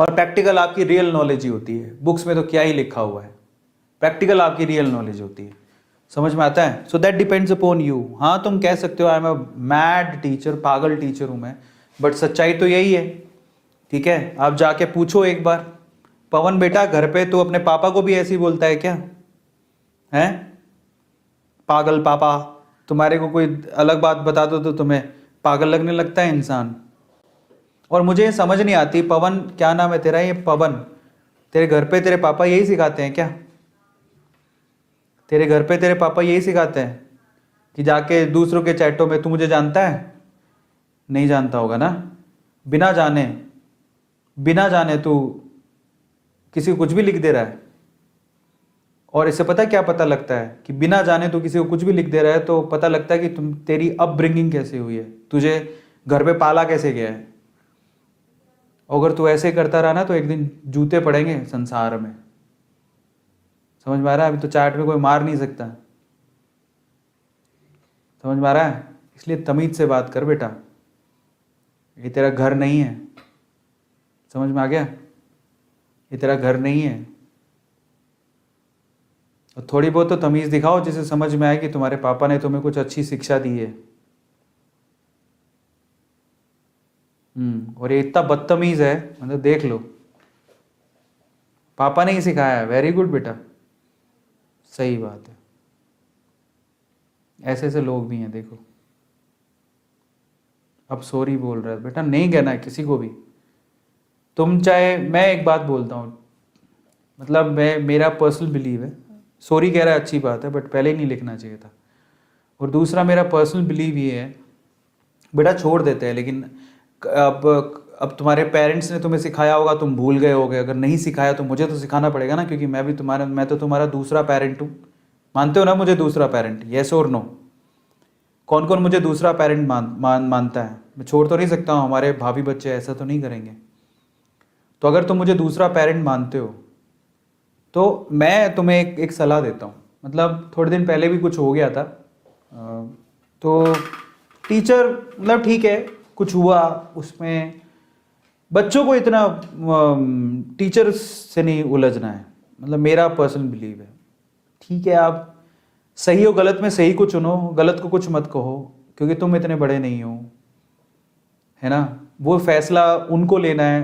और प्रैक्टिकल आपकी real knowledge ही होती है, बुक्स में तो क्या ही लिखा हुआ है, प्रैक्टिकल आपकी रियल नॉलेज होती है। समझ में आता है? So that depends upon you. हाँ तुम कह सकते हो I am a mad teacher, पागल टीचर हूँ मैं, बट सच्चाई तो यही है। ठीक है, आप जाके पूछो एक बार, पवन बेटा घर पे तो अपने पापा को भी ऐसे ही बोलता है क्या? है पागल पापा, तुम्हारे को कोई अलग बात बता दो तो तुम्हें पागल लगने लगता है इंसान। और मुझे ये समझ नहीं आती, पवन क्या नाम है तेरा, ये पवन, तेरे घर पे तेरे पापा यही सिखाते हैं क्या? तेरे घर पे तेरे पापा यही सिखाते हैं कि जाके दूसरों के चैटों में, तू मुझे जानता है? नहीं जानता होगा ना। बिना जाने तू किसी को कुछ भी लिख दे रहा है। और इससे पता क्या पता लगता है कि बिना जाने तू किसी को कुछ भी लिख दे रहा है, तो पता लगता है कि तुम, तेरी अपब्रिंगिंग कैसे हुई है, तुझे घर पे पाला कैसे गया है। अगर तू ऐसे करता रहा ना तो एक दिन जूते पड़ेंगे संसार में। समझ में आ रहा है? अभी तो चैट में कोई मार नहीं सकता। समझ में आ रहा है? इसलिए तमीज से बात कर बेटा, ये तेरा घर नहीं है। समझ में आ गया? ये तेरा घर नहीं है। और थोड़ी बहुत तो तमीज दिखाओ जिसे समझ में आए कि तुम्हारे पापा ने तुम्हें कुछ अच्छी शिक्षा दी है। और ये इतना बदतमीज है, मतलब देख लो, पापा ने ही सिखाया है। वेरी गुड बेटा, सही बात है। ऐसे ऐसे लोग भी हैं देखो। अब सॉरी बोल रहा है बेटा, नहीं कहना है किसी को भी। तुम चाहे, मैं एक बात बोलता हूँ, मतलब मेरा पर्सनल बिलीव है, सॉरी कह रहा है अच्छी बात है, बट पहले ही नहीं लिखना चाहिए था। और दूसरा मेरा पर्सनल बिलीव ये है, बेटा छोड़ देते हैं, लेकिन अब तुम्हारे पेरेंट्स ने तुम्हें सिखाया होगा, तुम भूल गए होगे। अगर नहीं सिखाया तो मुझे तो सिखाना पड़ेगा ना, क्योंकि मैं तो तुम्हारा दूसरा पेरेंट हूँ। मानते हो ना मुझे दूसरा पेरेंट? येस और नो? कौन कौन मुझे दूसरा पेरेंट मानता है? मैं छोड़ तो नहीं सकता हूँ, हमारे भाभी बच्चे ऐसा तो नहीं करेंगे। तो अगर तुम मुझे दूसरा पेरेंट मानते हो तो मैं तुम्हें एक सलाह देता हूँ। मतलब थोड़े दिन पहले भी कुछ हो गया था, तो टीचर, मतलब ठीक है कुछ हुआ उसमें, बच्चों को इतना टीचर से नहीं उलझना है, मतलब मेरा पर्सनल बिलीव है। ठीक है, आप सही हो गलत में सही को चुनो, गलत को कुछ मत कहो, क्योंकि तुम इतने बड़े नहीं हो, है ना। वो फैसला उनको लेना है,